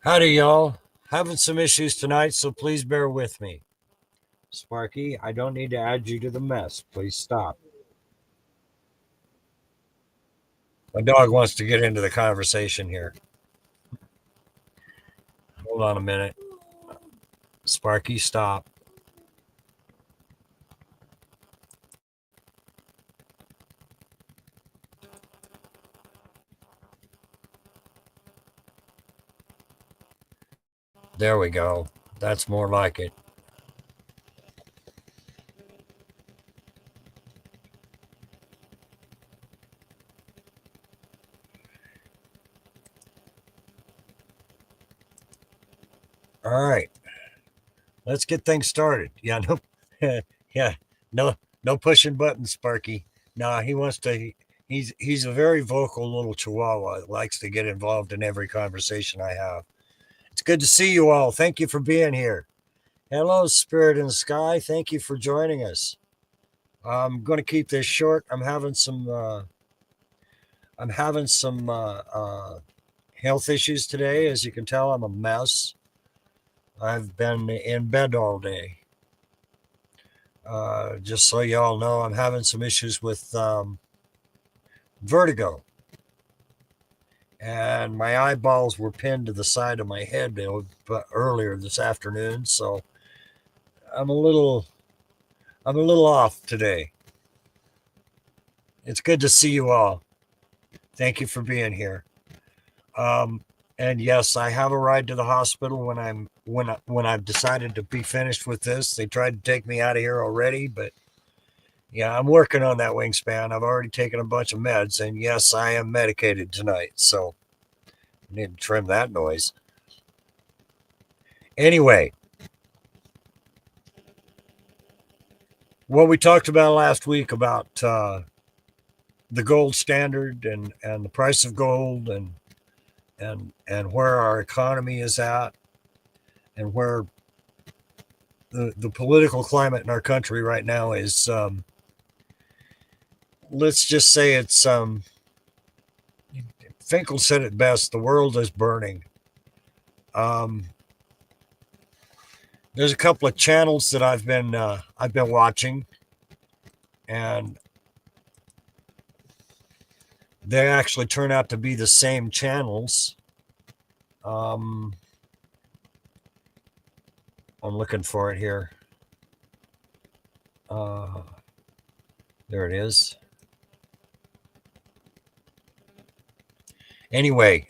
Howdy, y'all. Having some issues tonight, so please bear with me. Sparky, I don't need to add you to the mess. Please stop. My dog wants to get into the conversation here. Hold on a minute. Sparky, stop. There we go. That's more like it. All right. Let's get things started. Yeah, no, yeah, no, no pushing buttons, Sparky. Nah, he wants to. He's a very vocal little chihuahua that likes to get involved in every conversation I have. It's good to see you all. Thank you for being here. Hello, Spirit in the Sky. Thank you for joining us. I'm going to keep this short. I'm having some health issues today. As you can tell, I'm a mess. I've been in bed all day. Just so y'all know, I'm having some issues with vertigo, and my eyeballs were pinned to the side of my head earlier this afternoon. So I'm a little, I'm a little off today. It's good to see you all. Thank you for being here. Um, and yes, I have a ride to the hospital when I've decided to be finished with this. They tried to take me out of here already, but yeah, I'm working on that wingspan. I've already taken a bunch of meds, and yes, I am medicated tonight. So I need to trim that noise. Anyway, what we talked about last week about the gold standard and the price of gold and where our economy is at and where the political climate in our country right now is, let's just say it's, Finkel said it best, the world is burning. Um, there's a couple of channels that I've been watching, and they actually turn out to be the same channels. Um, I'm looking for it here. Uh, there it is. Anyway,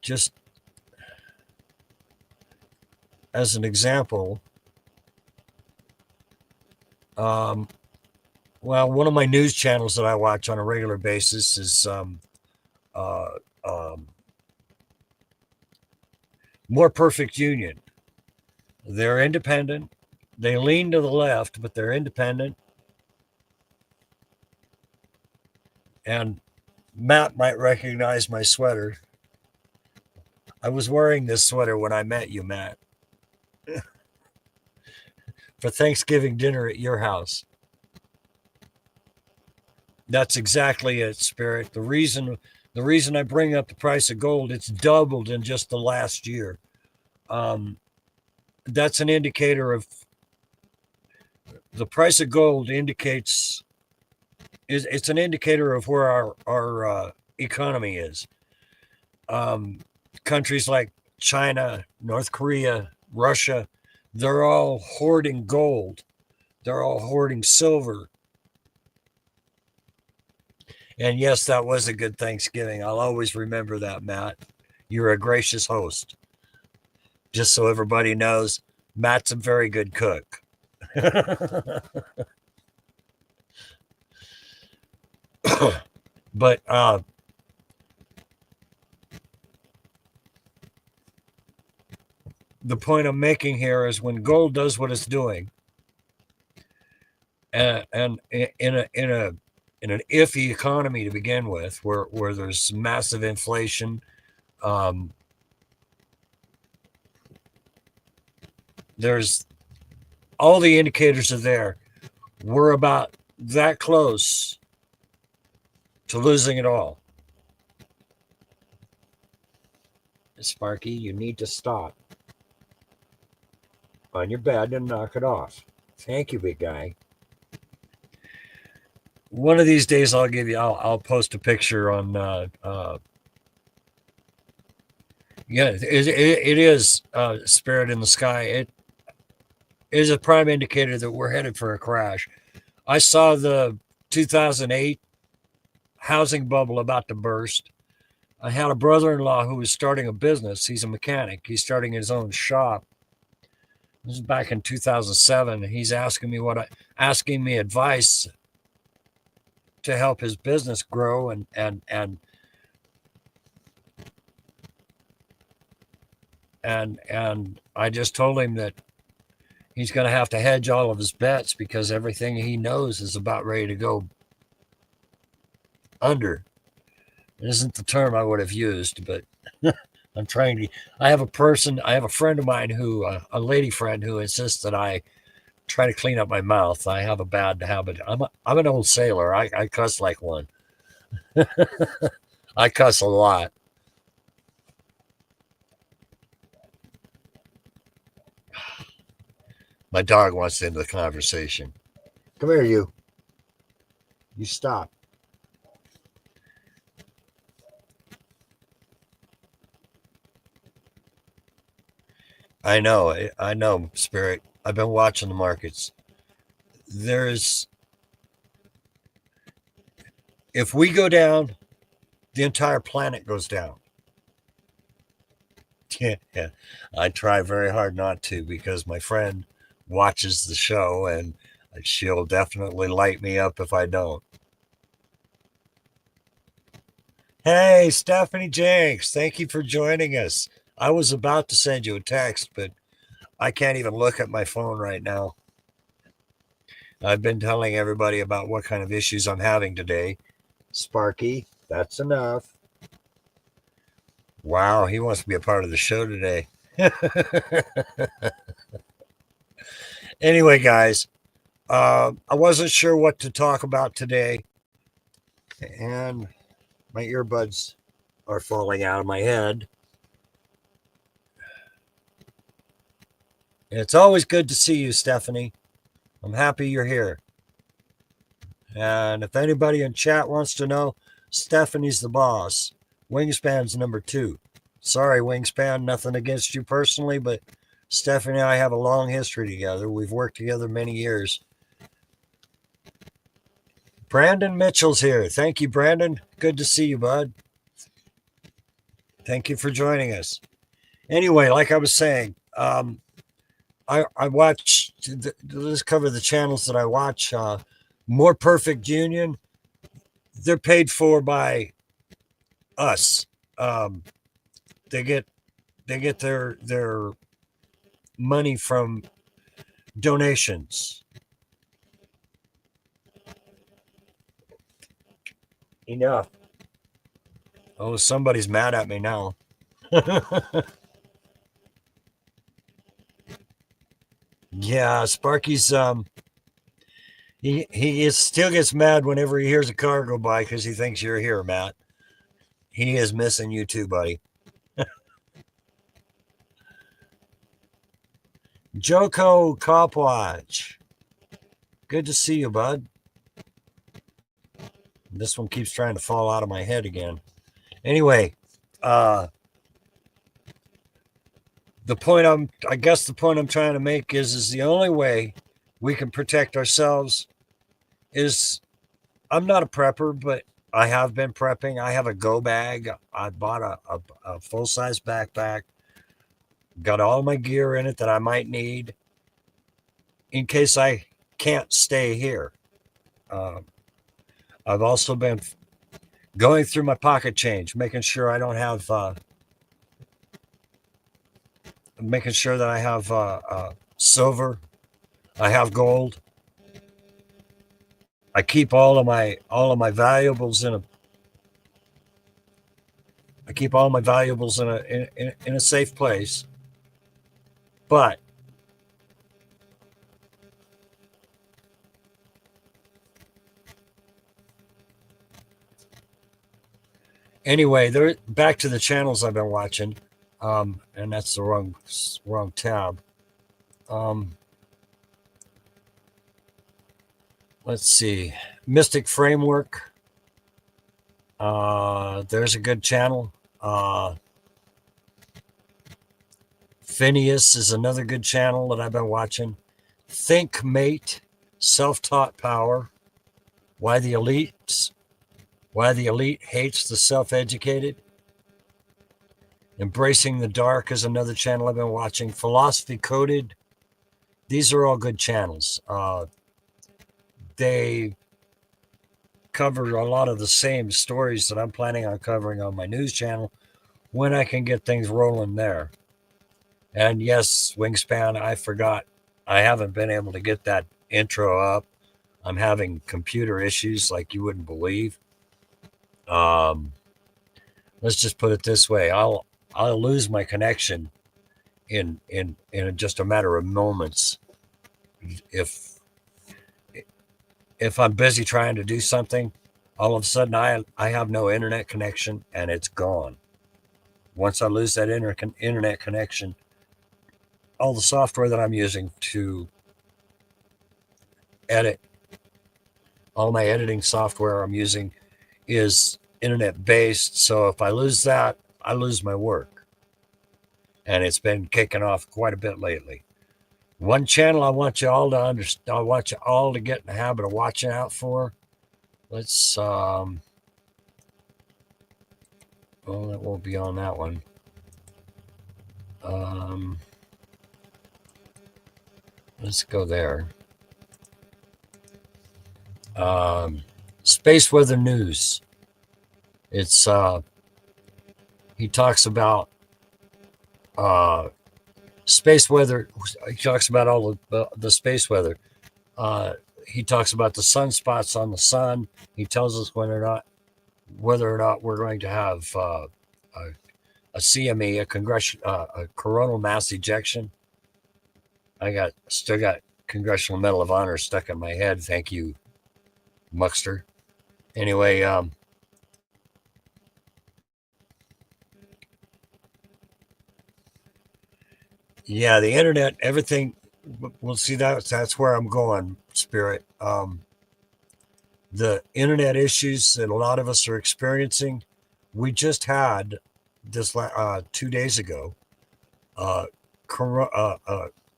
just as an example, um, well, one of my news channels that I watch on a regular basis is uh, um, More Perfect Union. They're independent. They lean to the left, but they're independent. And Matt might recognize my sweater. I was wearing this sweater when I met you, Matt, for Thanksgiving dinner at your house. That's exactly it, Spirit. The reason I bring up the price of gold, it's doubled in just the last year. Um, that's an indicator of the price of gold indicates is it's an indicator of where our economy is. Um, Countries like China, North Korea, Russia, they're all hoarding gold. They're all hoarding silver. And yes, that was a good Thanksgiving. I'll always remember that, Matt. You're a gracious host. Just so everybody knows, Matt's a very good cook. But the point I'm making here is when gold does what it's doing, and in an iffy economy to begin with, where there's massive inflation, um, there's all the indicators are there. We're about that close to losing it all. Sparky, you need to stop on your bed and knock it off. Thank you, big guy. One of these days, I'll post a picture on. Yeah, it is spirit in the sky. It is a prime indicator that we're headed for a crash. I saw the 2008 housing bubble about to burst. I had a brother-in-law who was starting a business. He's a mechanic. He's starting his own shop. This is back in 2007. He's asking me advice to help his business grow, and I just told him that he's going to have to hedge all of his bets because everything he knows is about ready to go under. It isn't the term I would have used, but I'm trying to. I have a friend of mine a lady friend who insists that I try to clean up my mouth. I have a bad habit. I'm an old sailor. I cuss like one. I cuss a lot. My dog wants into the conversation. Come here, you. You stop. I know, Spirit. I've been watching the markets. If we go down, the entire planet goes down. Yeah, I try very hard not to because my friend watches the show and she'll definitely light me up if I don't. Hey, Stephanie Jenks, thank you for joining us. I was about to send you a text, but I can't even look at my phone right now. I've been telling everybody about what kind of issues I'm having today. Sparky, that's enough. Wow, he wants to be a part of the show today. Anyway, guys, I wasn't sure what to talk about today, and my earbuds are falling out of my head. It's always good to see you, Stephanie. I'm happy you're here. And if anybody in chat wants to know, Stephanie's the boss. Wingspan's number 2. Sorry, Wingspan, nothing against you personally, but Stephanie and I have a long history together. We've worked together many years. Brandon Mitchell's here. Thank you, Brandon. Good to see you, bud. Thank you for joining us. Anyway, like I was saying, I watch, let's cover the channels that I watch. More Perfect Union, they're paid for by us. They get their money from donations. Enough. Oh, somebody's mad at me now. Yeah, Sparky's he still gets mad whenever he hears a car go by because he thinks you're here, Matt. He is missing you too, buddy. Joko Copwatch. Good to see you, bud. This one keeps trying to fall out of my head again. Anyway, the point I'm trying to make is the only way we can protect ourselves is, I'm not a prepper, but I have been prepping. I have a go bag. I bought a full-size backpack. Got all my gear in it that I might need in case I can't stay here. I've also been going through my pocket change, making sure I don't have, making sure that I have silver, I have gold. I keep all of my valuables in a safe place. But anyway, back to the channels I've been watching. And that's the wrong tab. Um, let's see, Mystic Framework. There's a good channel. Phineas is another good channel that I've been watching. Think Mate, Self-Taught Power, Why the Elite Hates the Self-Educated. Embracing the Dark is another channel I've been watching. Philosophy Coded. These are all good channels. They cover a lot of the same stories that I'm planning on covering on my news channel when I can get things rolling there. And yes, Wingspan, I forgot. I haven't been able to get that intro up. I'm having computer issues like you wouldn't believe. Let's just put it this way: I'll lose my connection in just a matter of moments if I'm busy trying to do something. All of a sudden, I have no internet connection and it's gone. Once I lose that internet connection, all the software that I'm using to edit, all my editing software I'm using is internet based. So if I lose that, I lose my work. And it's been kicking off quite a bit lately. One channel I want you all to understand, I want you all to get in the habit of watching out for. Let's, well, it won't be on that one. Let's go there. Space Weather News. It's, he talks about space weather. He talks about all the space weather. He talks about the sunspots on the sun. He tells us whether or not we're going to have a CME, a coronal mass ejection. I still got Congressional Medal of Honor stuck in my head. Thank you, Muxter. Anyway, yeah, the internet, everything. We'll see that's where I'm going, Spirit. The internet issues that a lot of us are experiencing. We just had this 2 days ago a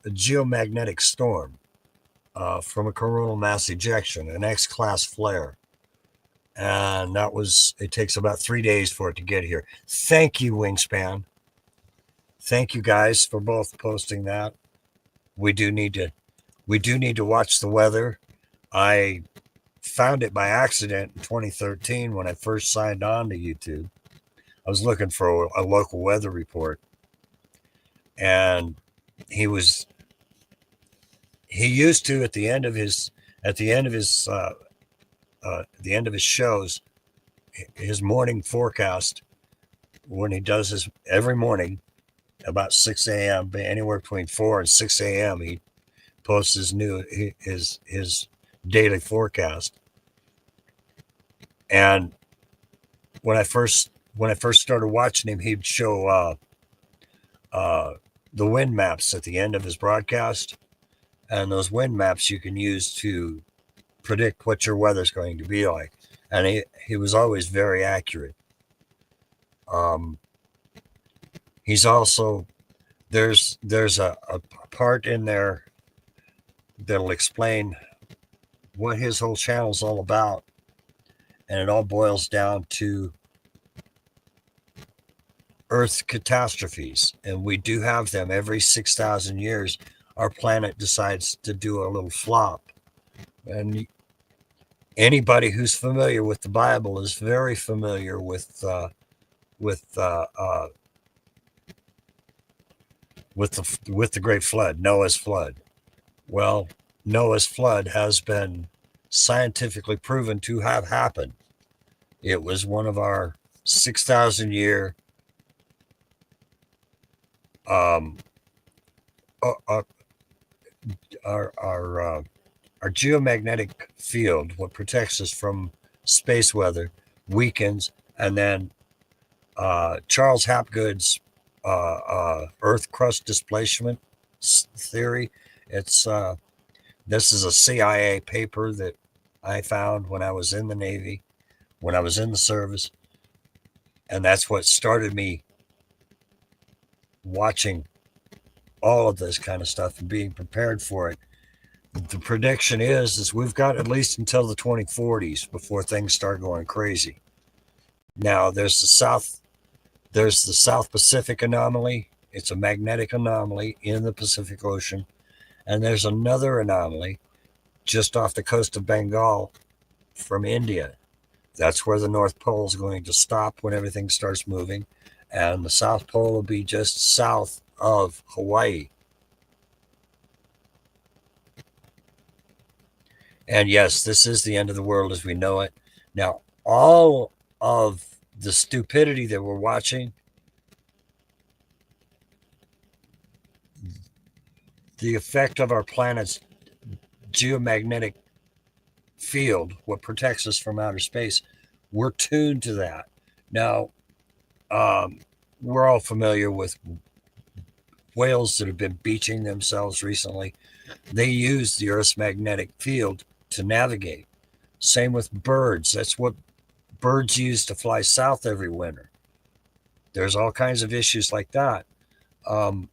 geomagnetic storm from a coronal mass ejection, an X-class flare. And it takes about 3 days for it to get here. Thank you, Wingspan. Thank you guys for both posting that. We do need to watch the weather. I found it by accident in 2013 when I first signed on to YouTube. I was looking for a local weather report, and he used to at the end of his shows, his morning forecast, when he does his every morning about 6 a.m., anywhere between 4 and 6 a.m. he posts his daily forecast. And when I first started watching him, he'd show the wind maps at the end of his broadcast, and those wind maps you can use to predict what your weather's going to be like. And he was always very accurate. He's also there's a part in there that'll explain what his whole channel's all about, and it all boils down to Earth catastrophes, and we do have them every 6,000 years. Our planet decides to do a little flop, and anybody who's familiar with the Bible is very familiar with the Great Flood, Noah's flood. Well, Noah's flood has been scientifically proven to have happened. It was one of our 6,000 year our geomagnetic field, what protects us from space weather, weakens, and then Charles Hapgood's Earth crust displacement theory. It's This is a CIA paper that I found when I was in the Navy, when I was in the service, and that's what started me watching all of this kind of stuff and being prepared for it. The prediction is we've got at least until the 2040s before things start going crazy. Now there's the South Pacific anomaly. It's a magnetic anomaly in the Pacific Ocean, and there's another anomaly just off the coast of Bengal from India. That's where the North Pole is going to stop when everything starts moving, and the South Pole will be just south of Hawaii. And yes, this is the end of the world as we know it. Now, all of the stupidity that we're watching, the effect of our planet's geomagnetic field, what protects us from outer space, we're tuned to that. Now, we're all familiar with whales that have been beaching themselves recently. They use the Earth's magnetic field to navigate. Same with birds. That's what birds use to fly south every winter. There's all kinds of issues like that. Um,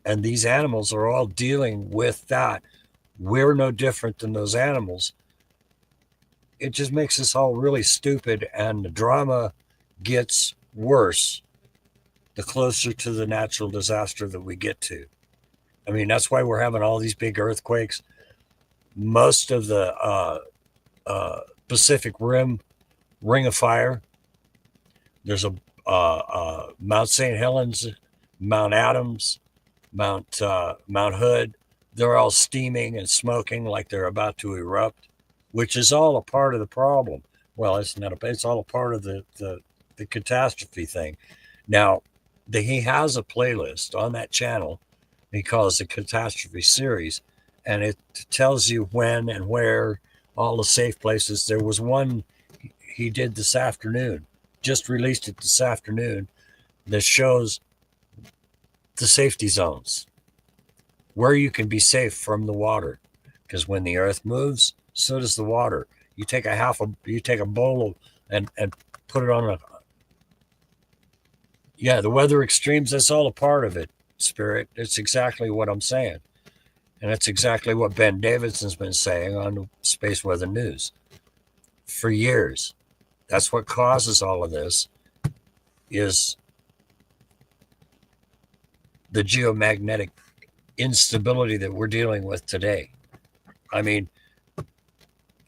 and these animals are all dealing with that. We're no different than those animals. It just makes us all really stupid, and the drama gets worse the closer to the natural disaster that we get to. I mean, that's why we're having all these big earthquakes. Most of the Pacific Ring of Fire, there's a Mount St. Helens, Mount Adams, Mount Hood. They're all steaming and smoking like they're about to erupt, which is all a part of the problem. Well, it's not. It's all a part of the catastrophe thing. Now, he has a playlist on that channel. He calls it Catastrophe Series, and it tells you when and where all the safe places. There was one he did this afternoon, just released it this afternoon, that shows the safety zones where you can be safe from the water, because when the earth moves, so does the water. You take a bowl of, and put it on a, yeah, the weather extremes, that's all a part of it, Spirit. It's exactly what I'm saying. And that's exactly what Ben Davidson's been saying on Space Weather News for years. That's what causes all of this, is the geomagnetic instability that we're dealing with today. I mean,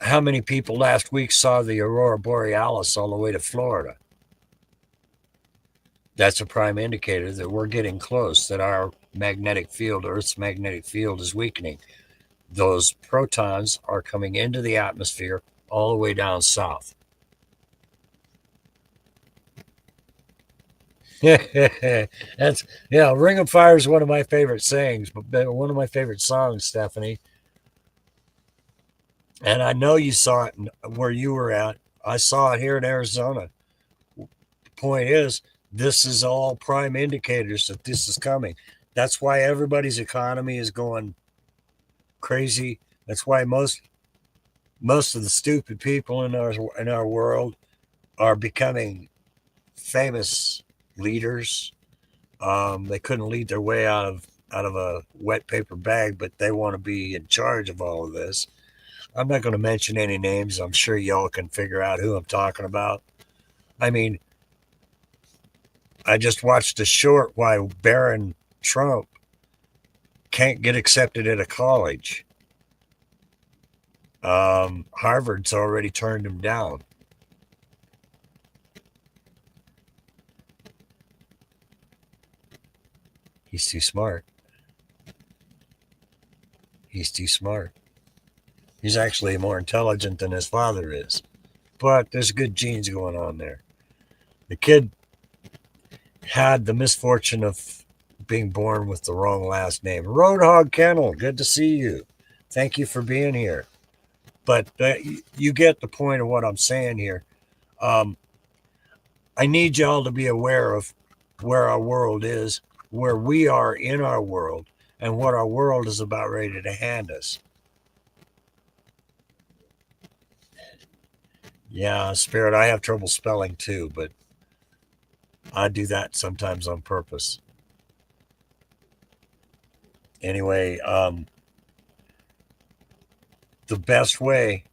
how many people last week saw the Aurora Borealis all the way to Florida? That's a prime indicator that we're getting close, that our magnetic field, Earth's magnetic field, is weakening. Those protons are coming into the atmosphere all the way down south. That's, yeah, Ring of Fire is one of my favorite sayings, but one of my favorite songs, Stephanie. And I know you saw it where you were at. I saw it here in Arizona. The point is, this is all prime indicators that this is coming. That's why everybody's economy is going crazy. That's why most of the stupid people in our world are becoming famous leaders. They couldn't lead their way out of a wet paper bag, but they want to be in charge of all of this. I'm not going to mention any names. I'm sure y'all can figure out who I'm talking about. I mean, I just watched a short why Barron Trump can't get accepted at a college. Harvard's already turned him down. He's too smart. He's too smart. He's actually more intelligent than his father is. But there's good genes going on there. The kid had the misfortune of being born with the wrong last name. Roadhog Kennel, good to see you. Thank you for being here. But you get the point of what I'm saying here. I need y'all to be aware of where our world is, where we are in our world, and what our world is about ready to hand us. Yeah, Spirit, I have trouble spelling too, but I do that sometimes on purpose. Anyway, the best way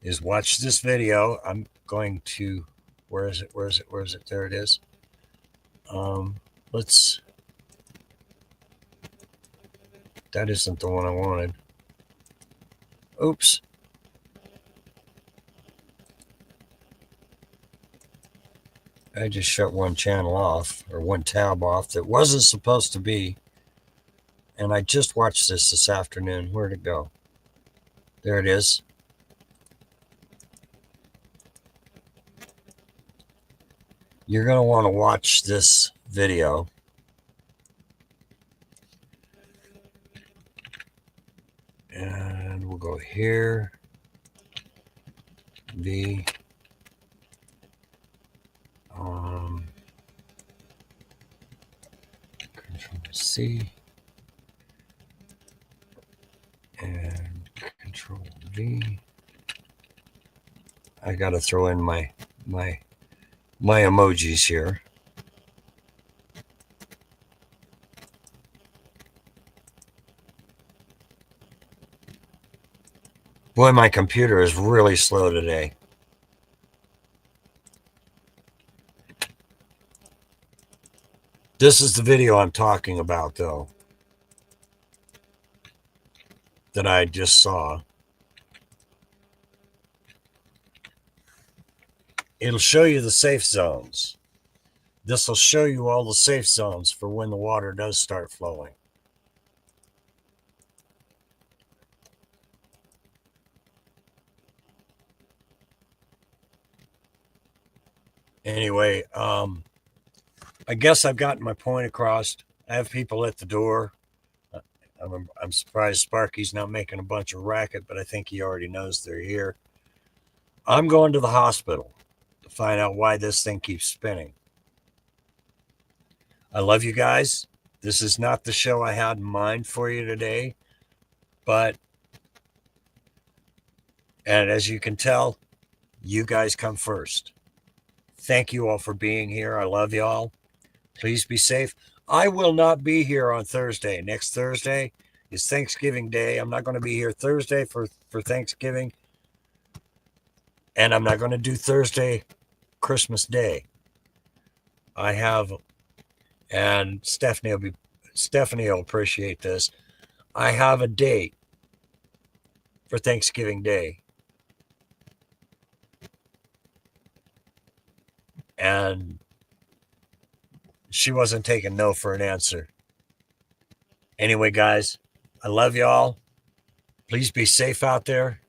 is watch this video. I'm going to, where is it? Where is it? Where is it? There it is. Let's, that isn't the one I wanted. Oops. I just shut one channel off, or one tab off that wasn't supposed to be. And I just watched this afternoon. Where'd it go? There it is. You're going to want to watch this video. And we'll go here. V. Control C. And Control V. I got to throw in my emojis here. Boy, my computer is really slow today. This is the video I'm talking about, though, that I just saw. It'll show you the safe zones. This will show you all the safe zones for when the water does start flowing. Anyway, I guess I've gotten my point across. I have people at the door. I'm surprised Sparky's not making a bunch of racket, but I think he already knows they're here. I'm going to the hospital to find out why this thing keeps spinning. I love you guys. This is not the show I had in mind for you today, but, and as you can tell, you guys come first. Thank you all for being here. I love y'all. Please be safe. I will not be here on Thursday. Next Thursday is Thanksgiving Day. I'm not going to be here Thursday for Thanksgiving. And I'm not going to do Thursday, Christmas Day. I have, and Stephanie will appreciate this. I have a date for Thanksgiving Day. And she wasn't taking no for an answer. Anyway, guys, I love y'all. Please be safe out there.